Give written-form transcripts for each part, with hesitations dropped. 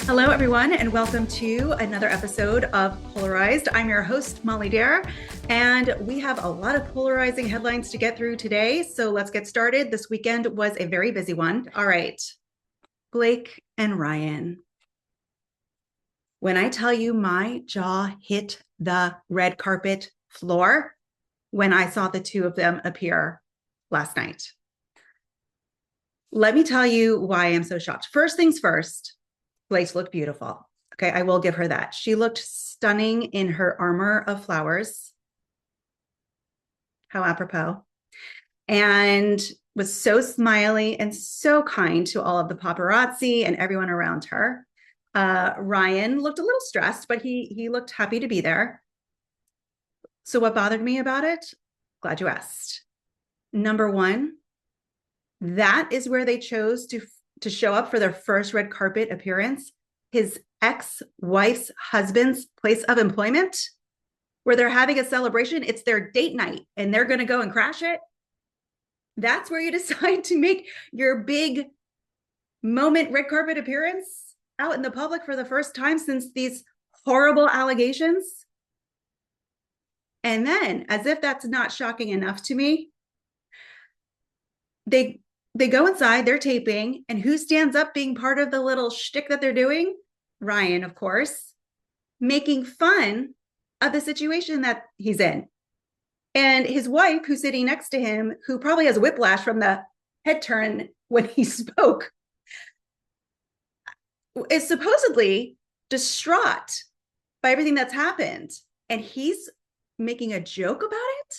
Hello, everyone, and welcome to another episode of Polarized. I'm your host, Molly Dare, and we have a lot of polarizing headlines to get through today. So let's get started. This weekend was a very busy one. All right, Blake and Ryan. When I tell you my jaw hit the red carpet floor when I saw the two of them appear last night. Let me tell you why I'm so shocked. First things first, Blake looked beautiful. Okay, I will give her that. She looked stunning in her armor of flowers. How apropos. And was so smiley and so kind to all of the paparazzi and everyone around her. Ryan looked a little stressed, but he looked happy to be there. So what bothered me about it? Glad you asked. Number one, that is where they chose to show up for their first red carpet appearance, his ex-wife's husband's place of employment, where they're having a celebration. It's their date night and they're going to go and crash it. That's where you decide to make your big moment red carpet appearance out in the public for the first time since these horrible allegations. And then, as if that's not shocking enough to me, they go inside, they're taping, and who stands up being part of the little shtick that they're doing? Ryan, of course, making fun of the situation that he's in. And his wife, who's sitting next to him, who probably has whiplash from the head turn when he spoke, is supposedly distraught by everything that's happened. And he's making a joke about it.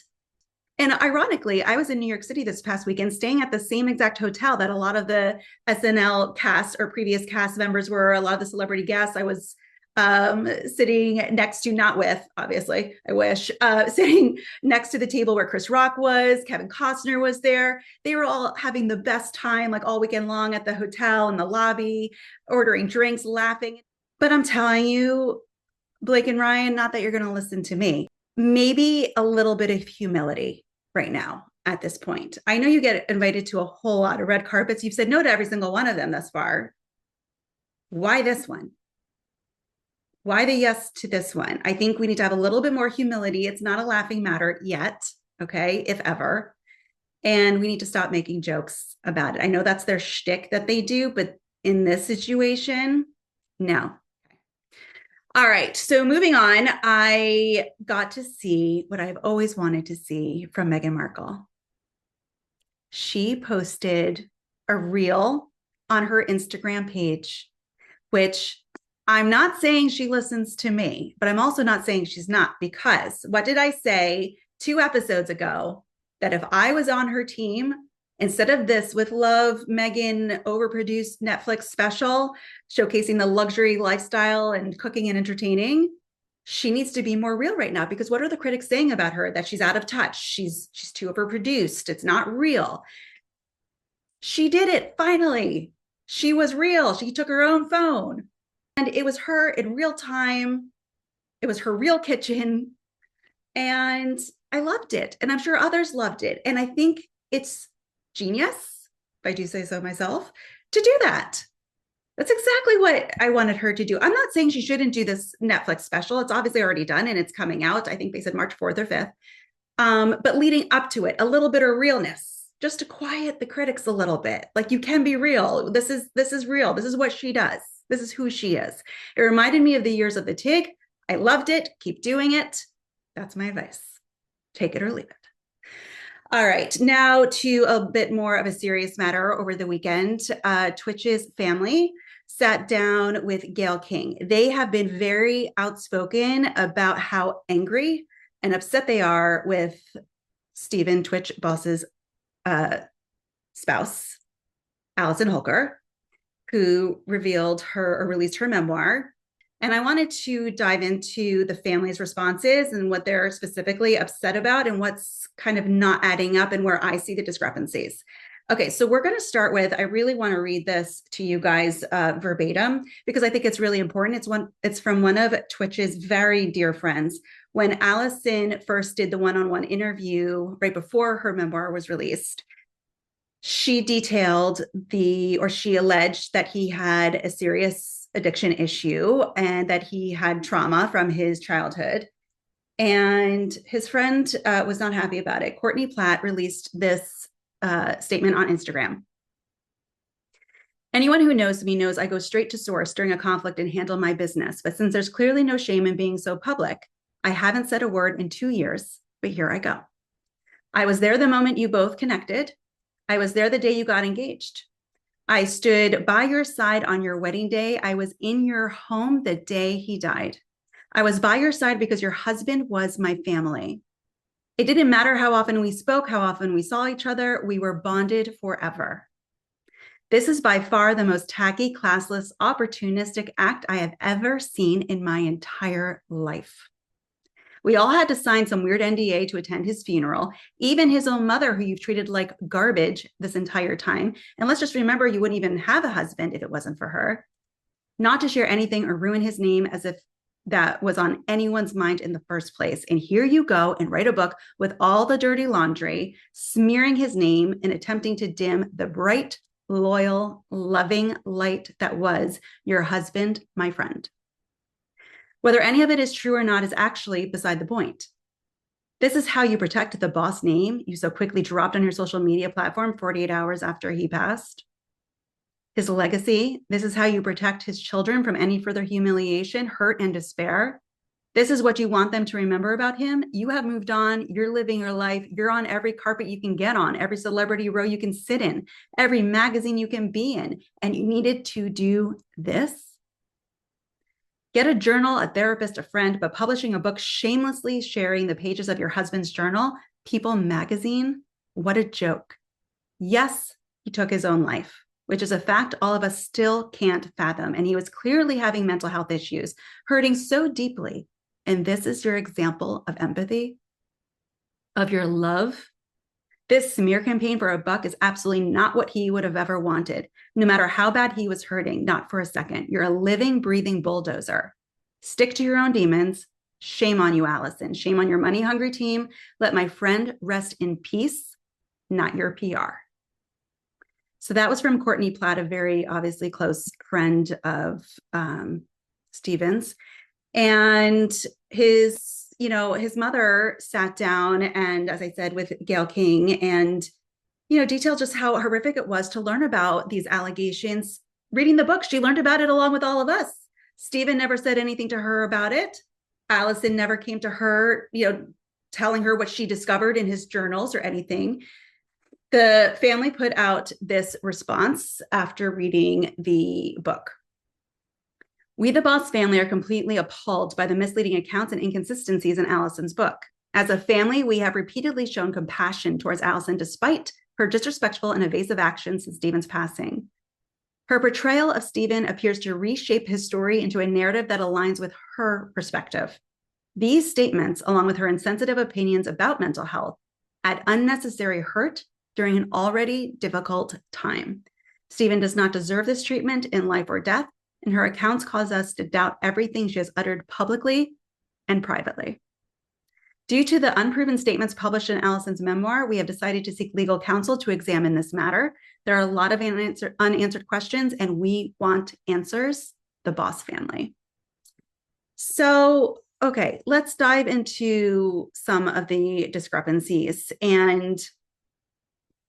And ironically, I was in New York City this past weekend, staying at the same exact hotel that a lot of the SNL cast or previous cast members were, a lot of the celebrity guests. I was sitting next to, not with, obviously, I wish, sitting next to the table where Chris Rock was, Kevin Costner was there. They were all having the best time, like all weekend long at the hotel in the lobby, ordering drinks, laughing. But I'm telling you, Blake and Ryan, not that you're going to listen to me, maybe a little bit of humility right now at this point. I know you get invited to a whole lot of red carpets. You've said no to every single one of them thus far. Why this one? Why the yes to this one? I think we need to have a little bit more humility. It's not a laughing matter yet, okay, if ever. And we need to stop making jokes about it. I know that's their shtick that they do, but in this situation, no. All right, so moving on, I got to see what I've always wanted to see from Meghan Markle. She posted a reel on her Instagram page, which I'm not saying she listens to me, but I'm also not saying she's not, because what did I say 2 episodes ago? That if I was on her team, instead of this With Love, Meghan overproduced Netflix special showcasing the luxury lifestyle and cooking and entertaining, she needs to be more real right now, because what are the critics saying about her? That she's out of touch. She's too overproduced. It's not real. She did it finally. She was real. She took her own phone and it was her in real time. It was her real kitchen. And I loved it. And I'm sure others loved it. And I think it's genius, if I do say so myself, to do that. That's exactly what I wanted her to do. I'm not saying she shouldn't do this Netflix special. It's obviously already done and it's coming out. I think they said March 4th or 5th. But leading up to it, a little bit of realness, just to quiet the critics a little bit. Like, you can be real. This is real. This is what she does. This is who she is. It reminded me of the Years of the Tig. I loved it. Keep doing it. That's my advice. Take it or leave it. All right, now to a bit more of a serious matter. Over the weekend, Twitch's family sat down with Gayle King. They have been very outspoken about how angry and upset they are with Stephen Twitch Boss's spouse, Allison Holker, who revealed her or released her memoir. And I wanted to dive into the family's responses and what they're specifically upset about and what's kind of not adding up and where I see the discrepancies. Okay, so we're going to start with, I really want to read this to you guys verbatim, because I think it's really important. It's from one of Twitch's very dear friends. When Allison first did the one-on-one interview right before her memoir was released, she detailed she alleged that he had a serious addiction issue and that he had trauma from his childhood. And his friend was not happy about it. Courtney Platt released this statement on Instagram. Anyone who knows me knows I go straight to source during a conflict and handle my business. But since there's clearly no shame in being so public, I haven't said a word in 2 years, but here I go. I was there the moment you both connected. I was there the day you got engaged. I stood by your side on your wedding day. I was in your home the day he died. I was by your side because your husband was my family. It didn't matter how often we spoke, how often we saw each other. We were bonded forever. This is by far the most tacky, classless, opportunistic act I have ever seen in my entire life. We all had to sign some weird NDA to attend his funeral, even his own mother, who you've treated like garbage this entire time. And let's just remember, you wouldn't even have a husband if it wasn't for her. Not to share anything or ruin his name as if that was on anyone's mind in the first place. And here you go and write a book with all the dirty laundry, smearing his name and attempting to dim the bright, loyal, loving light that was your husband, my friend. Whether any of it is true or not is actually beside the point. This is how you protect the boss name you so quickly dropped on your social media platform 48 hours after he passed. His legacy. This is how you protect his children from any further humiliation, hurt, and despair. This is what you want them to remember about him. You have moved on. You're living your life. You're on every carpet you can get on, every celebrity row you can sit in, every magazine you can be in, and you needed to do this. Get a journal, a therapist, a friend, but publishing a book shamelessly sharing the pages of your husband's journal, People magazine, what a joke. Yes, he took his own life, which is a fact all of us still can't fathom. And he was clearly having mental health issues, hurting so deeply. And this is your example of empathy, of your love. This smear campaign for a buck is absolutely not what he would have ever wanted, no matter how bad he was hurting, not for a second. You're a living, breathing bulldozer. Stick to your own demons. Shame on you, Allison. Shame on your money-hungry team. Let my friend rest in peace, not your PR. So that was from Courtney Platt, a very obviously close friend of Stephen's. And his mother sat down and, as I said, with Gayle King and, detailed just how horrific it was to learn about these allegations. Reading the book, she learned about it along with all of us. Stephen never said anything to her about it. Allison never came to her, telling her what she discovered in his journals or anything. The family put out this response after reading the book. We, the Boss family, are completely appalled by the misleading accounts and inconsistencies in Allison's book. As a family, we have repeatedly shown compassion towards Allison despite her disrespectful and evasive actions since Stephen's passing. Her portrayal of Stephen appears to reshape his story into a narrative that aligns with her perspective. These statements, along with her insensitive opinions about mental health, add unnecessary hurt during an already difficult time. Stephen does not deserve this treatment in life or death, and her accounts cause us to doubt everything she has uttered publicly and privately. Due to the unproven statements published in Allison's memoir, we have decided to seek legal counsel to examine this matter. There are a lot of unanswered questions, and we want answers, the Boss family. So, okay, let's dive into some of the discrepancies. And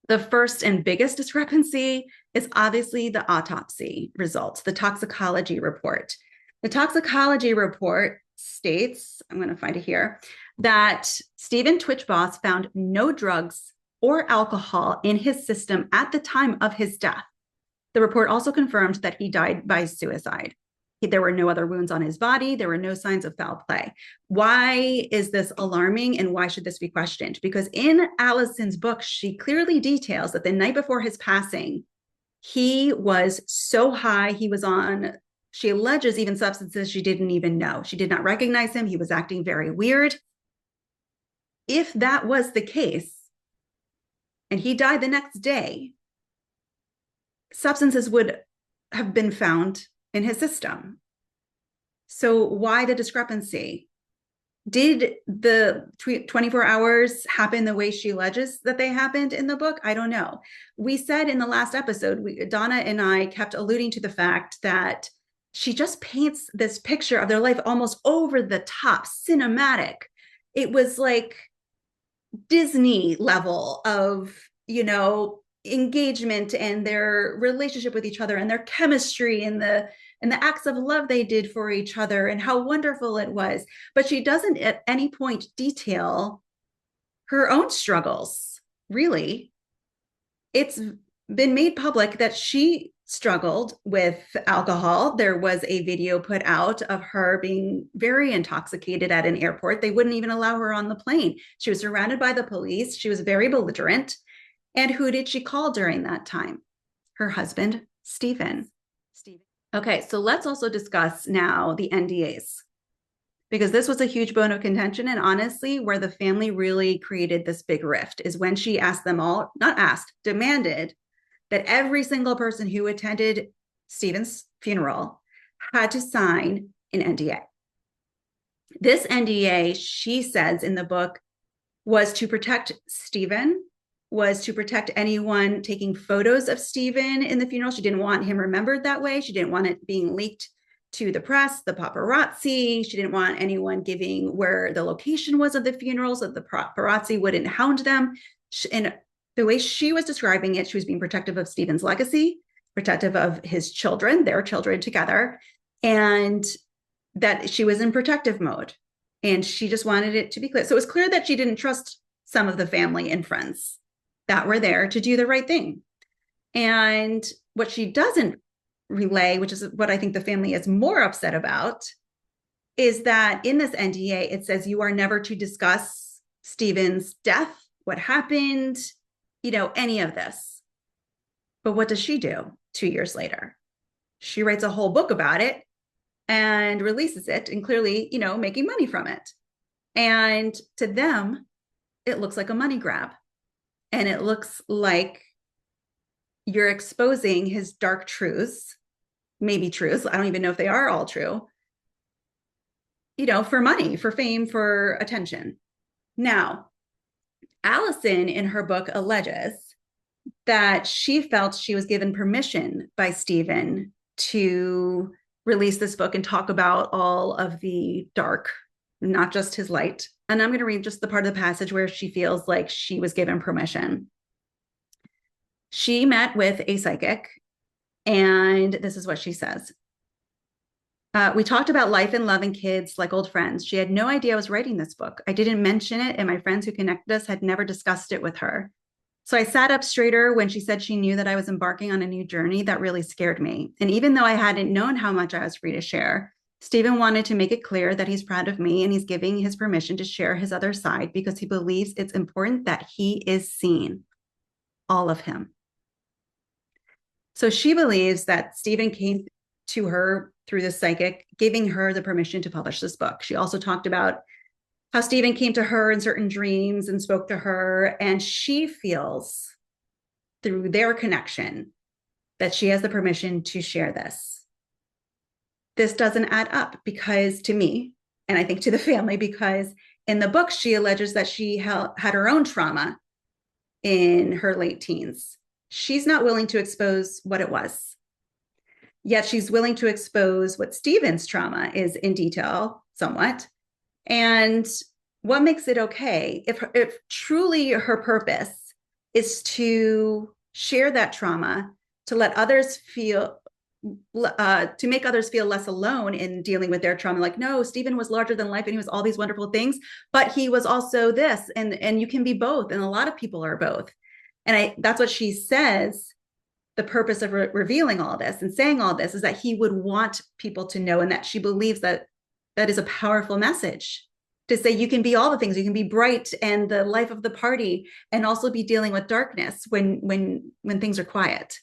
the first and biggest discrepancy is obviously the autopsy results, the toxicology report. The toxicology report states, I'm going to find it here, that Stephen Twitch Boss found no drugs or alcohol in his system at the time of his death. The report also confirmed that he died by suicide. There were no other wounds on his body. There were no signs of foul play. Why is this alarming and why should this be questioned? Because in Allison's book, she clearly details that the night before his passing, he was so high. He was on, she alleges, even substances she didn't even know. She did not recognize him. He was acting very weird. If that was the case, and he died the next day, substances would have been found in his system. So why the discrepancy? Did the 24 hours happen the way she alleges that they happened in the book? I don't know. We said in the last episode, Donna and I kept alluding to the fact that she just paints this picture of their life almost over the top, cinematic. It was like Disney level of, engagement and their relationship with each other and their chemistry and the acts of love they did for each other and how wonderful it was. But she doesn't at any point detail her own struggles, really. It's been made public that she struggled with alcohol. There was a video put out of her being very intoxicated at an airport. They wouldn't even allow her on the plane. She was surrounded by the police. She was very belligerent. And who did she call during that time? Her husband, Stephen. Okay, so let's also discuss now the NDAs, because this was a huge bone of contention. And honestly, where the family really created this big rift is when she asked them all, not asked, demanded that every single person who attended Stephen's funeral had to sign an NDA. This NDA, she says in the book, was to protect Stephen, was to protect anyone taking photos of Stephen in the funeral. She didn't want him remembered that way. She didn't want it being leaked to the press, the paparazzi. She didn't want anyone giving where the location was of the funeral so the paparazzi wouldn't hound them. And the way she was describing it, she was being protective of Stephen's legacy, protective of his children, their children together, and that she was in protective mode. And she just wanted it to be clear. So it was clear that she didn't trust some of the family and friends that were there to do the right thing. And what she doesn't relay, which is what I think the family is more upset about, is that in this NDA, it says you are never to discuss Stephen's death, what happened, any of this. But what does she do 2 years later? She writes a whole book about it and releases it, and clearly, making money from it. And to them, it looks like a money grab. And it looks like you're exposing his dark truths, maybe truths. I don't even know if they are all true, for money, for fame, for attention. Now, Allison in her book alleges that she felt she was given permission by Stephen to release this book and talk about all of the dark, not just his light. And I'm going to read just the part of the passage where she feels like she was given permission. She met with a psychic, and this is what she says. We talked about life and love and kids like old friends. She had no idea I was writing this book. I didn't mention it, and my friends who connected us had never discussed it with her. So I sat up straighter when she said she knew that I was embarking on a new journey that really scared me. And even though I hadn't known how much I was free to share, Stephen wanted to make it clear that he's proud of me and he's giving his permission to share his other side because he believes it's important that he is seen, all of him. So she believes that Stephen came to her through the psychic, giving her the permission to publish this book. She also talked about how Stephen came to her in certain dreams and spoke to her, and she feels through their connection that she has the permission to share this. This doesn't add up because to me, and I think to the family, because in the book, she alleges that she had her own trauma in her late teens. She's not willing to expose what it was. Yet she's willing to expose what Stephen's trauma is in detail, somewhat. And what makes it okay? If truly her purpose is to share that trauma, to let others feel, to make others feel less alone in dealing with their trauma. Like, no, Stephen was larger than life and he was all these wonderful things, but he was also this, and you can be both. And a lot of people are both. And that's what she says. The purpose of revealing all this and saying all this is that he would want people to know, and that she believes that that is a powerful message to say you can be all the things. You can be bright and the life of the party, and also be dealing with darkness when things are quiet.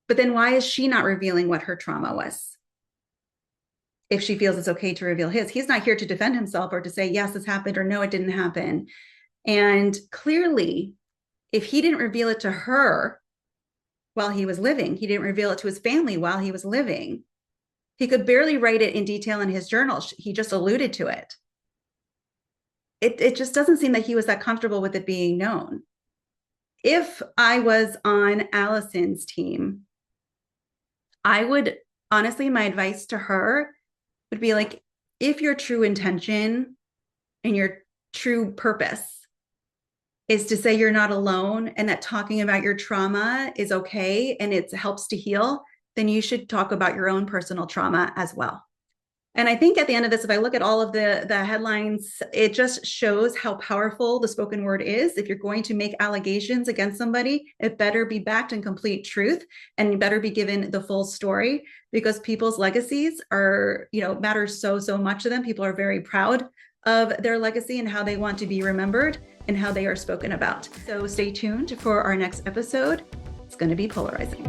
But then why is she not revealing what her trauma was? If she feels it's okay to reveal his, he's not here to defend himself or to say, yes, this happened, or no, it didn't happen. And clearly, if he didn't reveal it to her while he was living, he didn't reveal it to his family while he was living. He could barely write it in detail in his journal. He just alluded to it. It just doesn't seem that he was that comfortable with it being known. If I was on Allison's team, I would honestly, my advice to her would be like, if your true intention and your true purpose is to say you're not alone and that talking about your trauma is okay and it helps to heal, then you should talk about your own personal trauma as well. And I think at the end of this, if I look at all of the headlines, it just shows how powerful the spoken word is. If you're going to make allegations against somebody, it better be backed in complete truth and you better be given the full story, because people's legacies are, matter so much to them. People are very proud of their legacy and how they want to be remembered and how they are spoken about. So stay tuned for our next episode. It's going to be polarizing.